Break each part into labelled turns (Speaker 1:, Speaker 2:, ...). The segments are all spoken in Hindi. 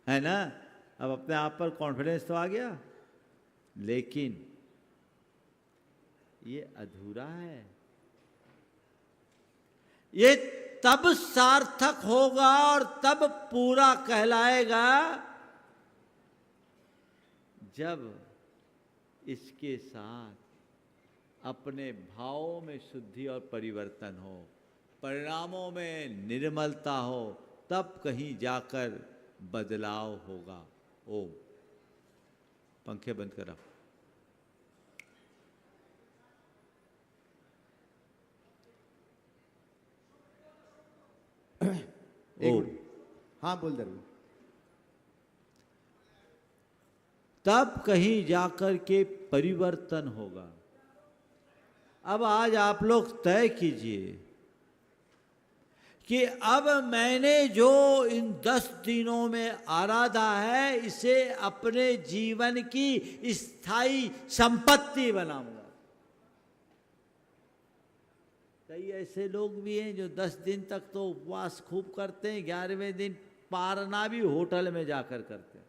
Speaker 1: है ना। अब अपने आप पर कॉन्फिडेंस तो आ गया, लेकिन ये अधूरा है। ये तब सार्थक होगा और तब पूरा कहलाएगा जब इसके साथ अपने भावों में शुद्धि और परिवर्तन हो, परिणामों में निर्मलता हो, तब कहीं जाकर बदलाव होगा। ओम। पंखे बंद करो। ओम।
Speaker 2: हाँ बोल दर।
Speaker 1: तब कहीं जाकर के परिवर्तन होगा। अब आज आप लोग तय कीजिए कि अब मैंने जो इन 10 दिनों में आराधा है, इसे अपने जीवन की स्थायी संपत्ति बनाऊंगा। कई ऐसे लोग भी हैं जो 10 दिन तक तो उपवास खूब करते हैं, 11वें दिन पारना भी होटल में जाकर करते हैं।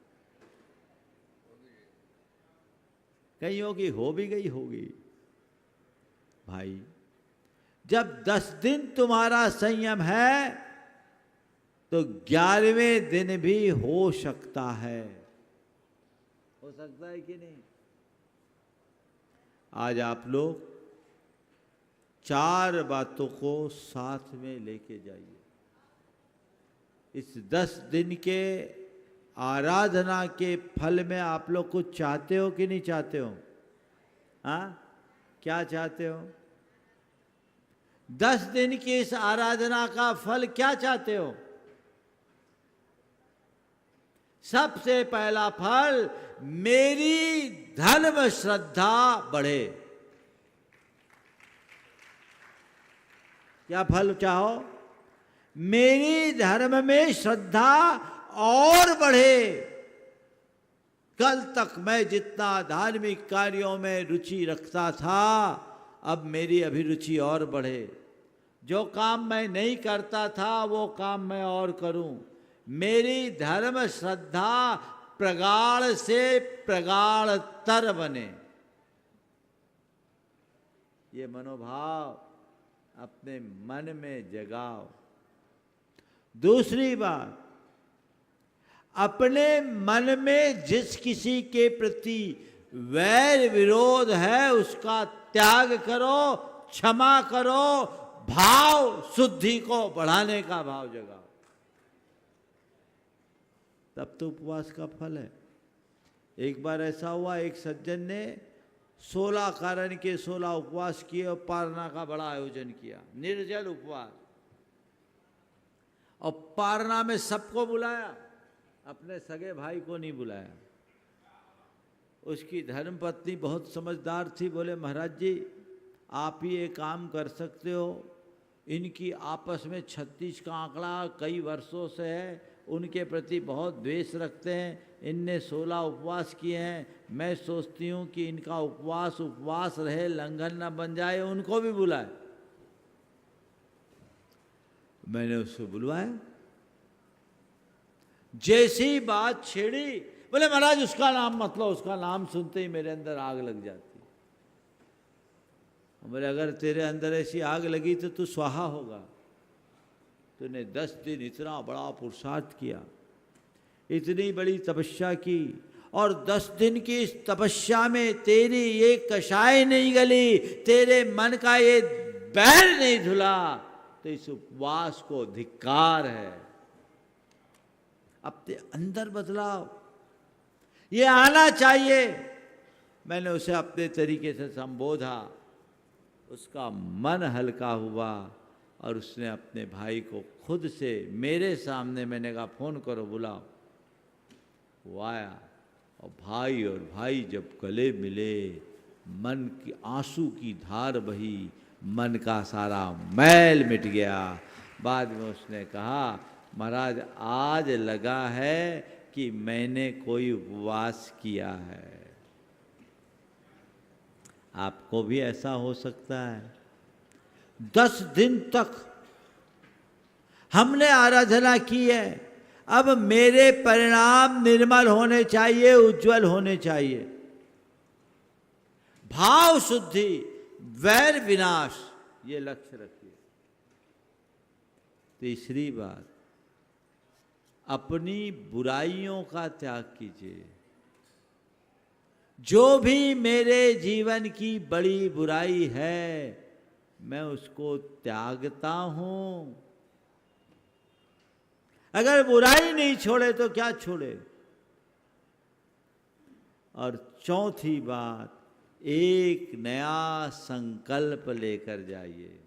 Speaker 1: कईयों की हो भी गई होगी। भाई, जब 10 दिन तुम्हारा संयम है तो 11वें दिन भी हो सकता है। हो सकता है कि नहीं? आज आप लोग 4 बातों को साथ में लेके जाइए। इस 10 दिन के आराधना के फल में आप लोग कुछ चाहते हो कि नहीं चाहते हो? हाँ, क्या चाहते हो? 10 दिन की इस आराधना का फल क्या चाहते हो? सबसे पहला फल, मेरी धर्म श्रद्धा बढ़े। क्या फल चाहो? मेरी धर्म में श्रद्धा और बढ़े। कल तक मैं जितना धार्मिक कार्यों में रुचि रखता था, अब मेरी अभिरुचि और बढ़े। जो काम मैं नहीं करता था वो काम मैं और करूं। मेरी धर्म श्रद्धा प्रगाढ़ से प्रगाढ़तर बने। ये मनोभाव अपने मन में जगाओ। दूसरी बात, अपने मन में जिस किसी के प्रति वैर विरोध है उसका त्याग करो, क्षमा करो, भाव शुद्धि को बढ़ाने का भाव जगाओ। तब तो उपवास का फल है। एक बार ऐसा हुआ, एक सज्जन ने 16 कारण के 16 उपवास किए और पारना का बड़ा आयोजन किया, निर्जल उपवास। और पारना में सबको बुलाया, अपने सगे भाई को नहीं बुलाया। उसकी धर्मपत्नी बहुत समझदार थी, बोले महाराज जी आप ही एक काम कर सकते हो, इनकी आपस में 36 का आंकड़ा कई वर्षों से है, उनके प्रति बहुत द्वेष रखते हैं, इनने 16 उपवास किए हैं, मैं सोचती हूँ कि इनका उपवास रहे, लंघन न बन जाए, उनको भी बुलाए। मैंने उसको बुलवाया। जैसी बात छेड़ी, बोले महाराज उसका नाम मत लो, उसका नाम सुनते ही मेरे अंदर आग लग जाती। बोले अगर तेरे अंदर ऐसी आग लगी तो तू स्वाहा होगा। तूने 10 दिन इतना बड़ा पुरुषार्थ किया, इतनी बड़ी तपस्या की, और 10 दिन की इस तपस्या में तेरी ये कषाय नहीं गली, तेरे मन का ये बैर नहीं धुला, तो इस उपवास को धिक्कार है। अपने अंदर बदलाव ये आना चाहिए। मैंने उसे अपने तरीके से संबोधा, उसका मन हल्का हुआ और उसने अपने भाई को खुद से मेरे सामने, मैंने कहा फोन करो बुलाओ, वो आया। और भाई जब गले मिले, मन की आंसू की धार बही, मन का सारा मैल मिट गया। बाद में उसने कहा महाराज आज लगा है कि मैंने कोई उपवास किया है। आपको भी ऐसा हो सकता है। 10 दिन तक हमने आराधना की है, अब मेरे परिणाम निर्मल होने चाहिए, उज्जवल होने चाहिए। भाव शुद्धि, वैर विनाश, ये लक्ष्य रखिए। तीसरी बात, अपनी बुराइयों का त्याग कीजिए। जो भी मेरे जीवन की बड़ी बुराई है, मैं उसको त्यागता हूं। अगर बुराई नहीं छोड़े तो क्या छोड़े। और चौथी बात, एक नया संकल्प लेकर जाइए।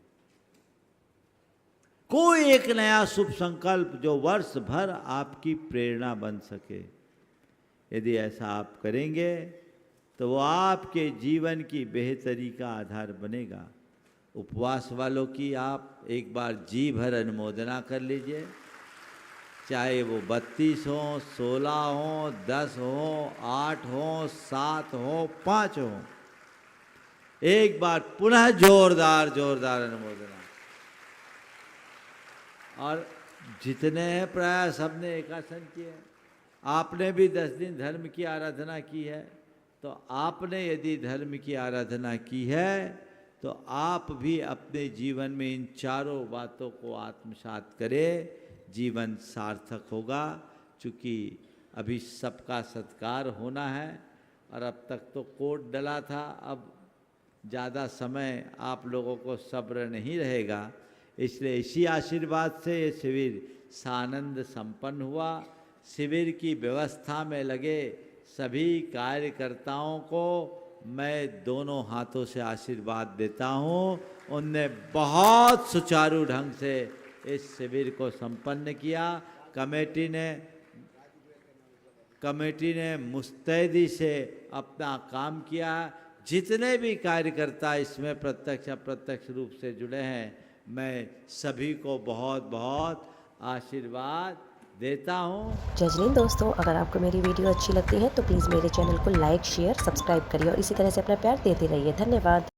Speaker 1: कोई एक नया शुभ संकल्प जो वर्ष भर आपकी प्रेरणा बन सके। यदि ऐसा आप करेंगे तो वो आपके जीवन की बेहतरी का आधार बनेगा। उपवास वालों की आप एक बार जी भर अनुमोदना कर लीजिए, चाहे वो 32 हो, 16 हो, 10 हो, 8 हो, 7 हो, 5 हो। एक बार पुनः जोरदार जोरदार अनुमोदना। और जितने हैं प्राय सबने एकासन किए। आपने भी 10 दिन धर्म की आराधना की है, तो आपने यदि धर्म की आराधना की है तो आप भी अपने जीवन में इन चारों बातों को आत्मसात करें, जीवन सार्थक होगा। चूँकि अभी सबका सत्कार होना है और अब तक तो कोट डला था, अब ज़्यादा समय आप लोगों को सब्र नहीं रहेगा। इसलिए इसी आशीर्वाद से ये शिविर सानंद संपन्न हुआ। शिविर की व्यवस्था में लगे सभी कार्यकर्ताओं को मैं दोनों हाथों से आशीर्वाद देता हूँ। उनने बहुत सुचारू ढंग से इस शिविर को संपन्न किया। कमेटी ने मुस्तैदी से अपना काम किया। जितने भी कार्यकर्ता इसमें प्रत्यक्ष अप्रत्यक्ष रूप से जुड़े हैं, मैं सभी को बहुत बहुत आशीर्वाद देता हूँ।
Speaker 2: जय हिंद दोस्तों, अगर आपको मेरी वीडियो अच्छी लगती है तो प्लीज़ मेरे चैनल को लाइक, शेयर, सब्सक्राइब करिए और इसी तरह से अपना प्यार देते रहिए। धन्यवाद।